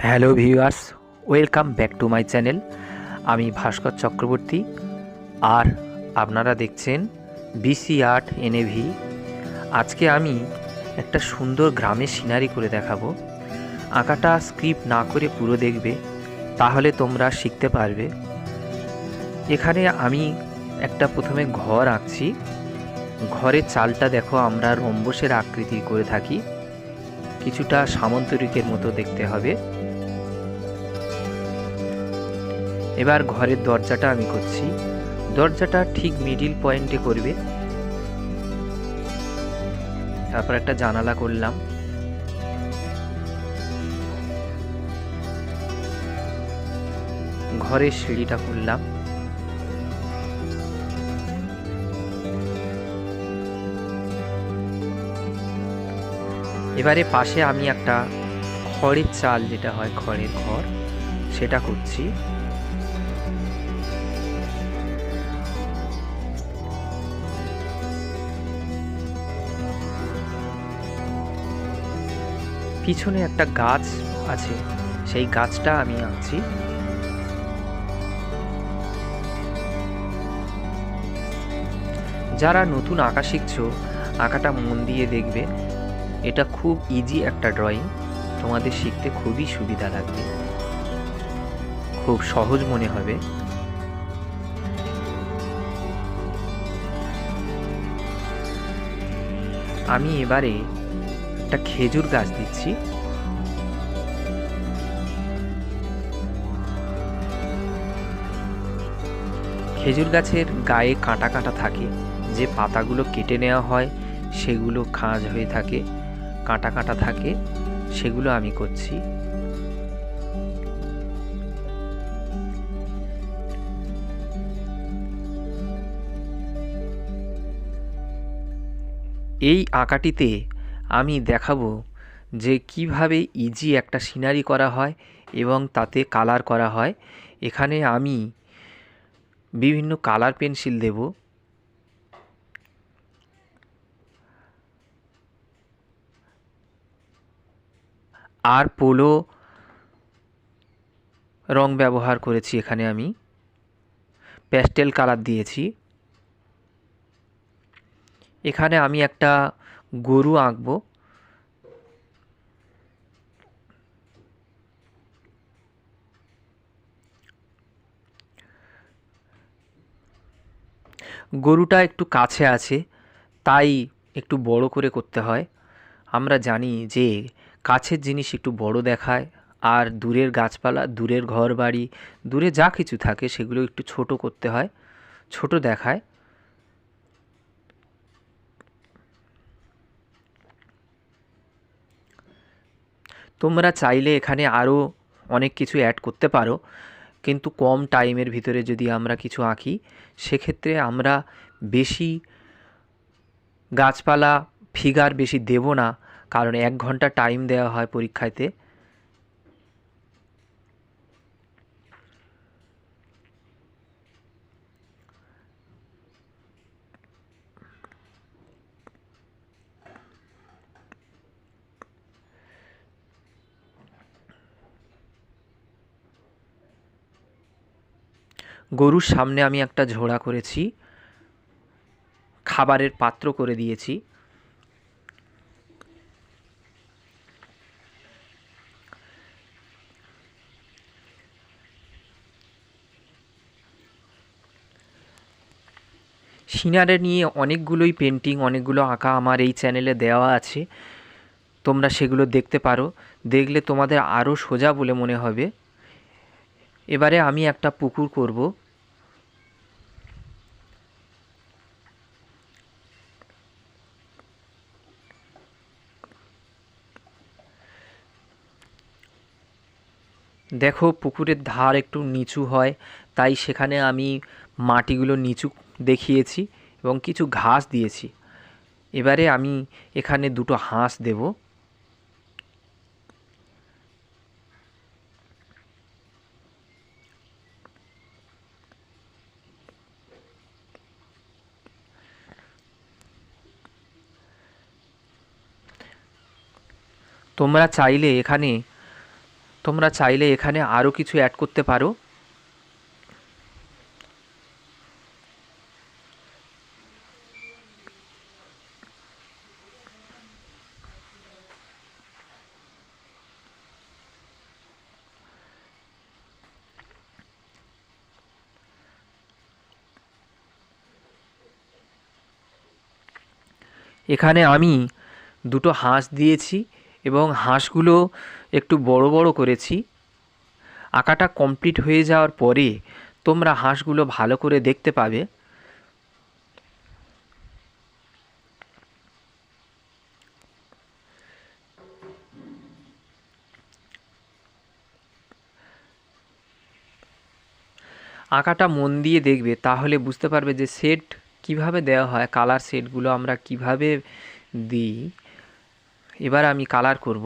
Hello viewers, welcome back to my channel. আমি ভাস্কর চক্রবর্তী আর আপনারা দেখছেন বিসি আর্ট এনএভি। আজকে আমি একটা সুন্দর গ্রামের সিনারি করে দেখাবো। আঁকাটা স্ক্রিপ্ট না করে পুরো দেখবে, তাহলে তোমরা শিখতে পারবে। এখানে আমি একটা প্রথমে ঘর আঁকছি। ঘরের চালটা দেখো, আমরা রম্বসের আকৃতি করে থাকি, কিছুটা সামন্তরিকের মতো দেখতে হবে। এবার ঘরের দরজাটা আমি করছি। দরজাটা ঠিক মিডিল পয়েন্টে করবে। তারপর একটা জানালা করলাম। ঘরের সিঁড়িটা করলাম। এবারে পাশে আমি একটা খড়ের চাল, যেটা হয় খড়ের ঘর, সেটা করছি। পিছনে একটা গাছ আছে, সেই গাছটা আমি আঁকছি। যারা নতুন আঁকা শিখছো, আঁকাটা মন দিয়ে দেখবে। এটা খুব ইজি একটা ড্রয়িং, তোমাদের শিখতে খুবই সুবিধা লাগবে, খুব সহজ মনে হবে। আমি এবারে একটা খেজুর গাছ দিচ্ছি। খেজুর গাছের গায়ে কাঁটা কাঁটা থাকে, যে পাতাগুলো কেটে নেওয়া হয় সেগুলো খাঁজ হয়ে থাকে, কাঁটা কাঁটা থাকে, সেগুলো আমি করছি। এই আঁকাটিতে আমি দেখাবো যে কিভাবে ইজি একটা সিনারি করা হয় এবং তাতে কালার করা হয়। এখানে আমি বিভিন্ন কালার পেন্সিল দেব। আর পোলো রং ব্যবহার করেছি। এখানে আমি প্যাস্টেল কালার দিয়েছি। এখানে আমি একটা গরু আঁকবো। গরুটা একটু কাছে আছে, তাই একটু বড় করে করতে হয়। আমরা জানি যে কাছের জিনিস একটু বড় দেখায়, আর দূরের গাছপালা, দূরের ঘর বাড়ি, দূরে যা কিছু থাকে সেগুলো একটু ছোট করতে হয়, ছোট দেখায়। তোমরা চাইলে এখানে আরও অনেক কিছু অ্যাড করতে পারো, কিন্তু কম টাইমের ভিতরে যদি আমরা কিছু আঁকি, সেক্ষেত্রে আমরা বেশি গাছপালা ফিগার বেশি দেব না, কারণ 1 ঘন্টা টাইম দেওয়া হয় পরীক্ষাতে। গরুর সামনে আমি একটা ঝোড়া করেছি, খাবারের পাত্র করে দিয়েছি। সিনারি নিয়ে অনেকগুলোই পেন্টিং, অনেকগুলো আঁকা আমার এই চ্যানেলে দেওয়া আছে, তোমরা সেগুলো দেখতে পারো। দেখলে তোমাদের আরও সোজা বলে মনে হবে। এবারে আমি একটা পুকুর করব। দেখো, পুকুরের ধার একটু নিচু হয়, তাই সেখানে আমি মাটিগুলো নিচু দেখিয়েছি এবং কিছু ঘাস দিয়েছি। এবারে আমি এখানে দুটো হাঁস দেব। তোমরা চাইলে এখানে তোমরা চাইলে এখানে আরও কিছু অ্যাড করতে পারো। এখানে আমি দুটো হাঁস দিয়েছি এবং হাঁসগুলো একটু বড় বড় করেছি। আঁকাটা কমপ্লিট হয়ে যাওয়ার পরে তোমরা হাঁসগুলো ভালো করে দেখতে পাবে। আঁকাটা মন দিয়ে দেখবে, তাহলে বুঝতে পারবে যে শেড কিভাবে দেওয়া হয়, কালার শেডগুলো আমরা কিভাবে দিই। এবার আমি কালার করব।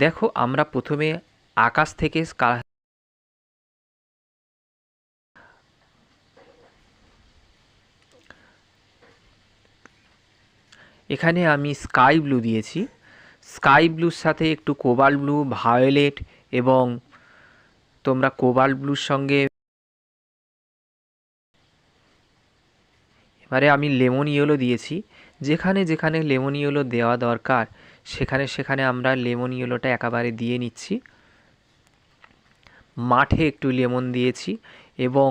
দেখো, আমরা প্রথমে আকাশ থেকে এখানে আমি স্কাই ব্লু দিয়েছি। স্কাই ব্লুর সাথে একটু কোবাল্ট ব্লু, ভায়োলেট এবং তোমরা কোবাল্ট ব্লুর সঙ্গে এবারে আমি লেমন ইয়েলো দিয়েছি। যেখানে যেখানে লেমন ইয়েলো দেওয়া দরকার সেখানে সেখানে আমরা লেমন ইয়েলোটা একেবারে দিয়ে নিচ্ছি। মাঠে একটু লেমন দিয়েছি এবং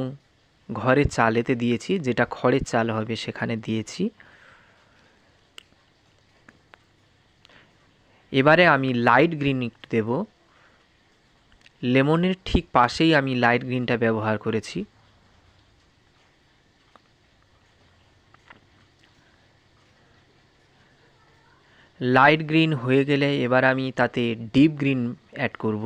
ঘরের চালেতে দিয়েছি, যেটা খড়ের চাল হবে সেখানে দিয়েছি। এবারে আমি লাইট গ্রিন একটু দেব। লেমনের ঠিক পাশেই আমি লাইট গ্রিনটা ব্যবহার করেছি। লাইট গ্রিন হয়ে গেলে এবার আমি তাতে ডিপ গ্রিন অ্যাড করব।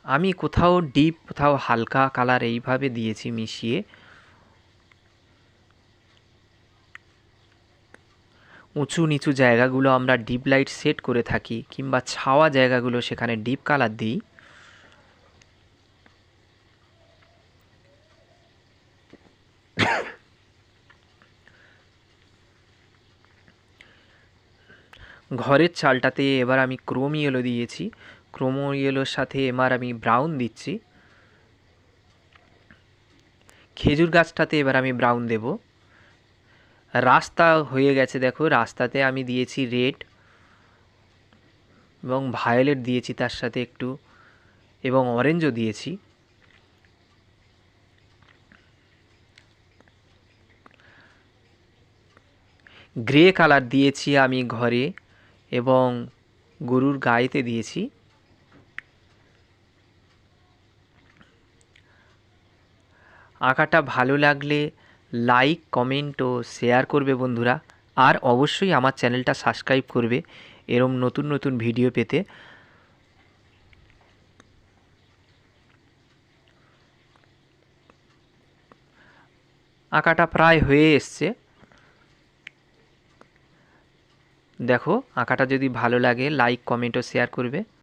আমি কোথাও ডিপ, কোথাও হালকা কালার এইভাবে দিয়েছি মিশিয়ে। উঁচু নিচু জায়গাগুলো আমরা ডিপ লাইট সেট করে থাকি, কিংবা ছাওয়া জায়গাগুলো সেখানে ডিপ কালার দিই। ঘরের চালটাতে এবার আমি ক্রোম ইয়েলো দিয়েছি। ক্রোম ইয়েলোর সাথে এবার আমি ব্রাউন দিচ্ছি। খেজুর গাছটাতে এবার আমি ব্রাউন দেব। রাস্তা হয়ে গেছে, দেখো রাস্তাতে আমি দিয়েছি রেড এবং ভায়োলেট দিয়েছি তার সাথে একটু, এবং অরেঞ্জও দিয়েছি। গ্রে কালার দিয়েছি আমি ঘরে এবং গরুর গায়েতে দিয়েছি। আঁকাটা ভালো লাগলে লাইক, কমেন্ট ও শেয়ার করবে বন্ধুরা, আর অবশ্যই আমার চ্যানেলটা সাবস্ক্রাইব করবে এরম নতুন নতুন ভিডিও পেতে। আঁকাটা প্রায় হয়ে এসছে। দেখো, আঁকাটা যদি ভালো লাগে লাইক, কমেন্ট ও শেয়ার করবে।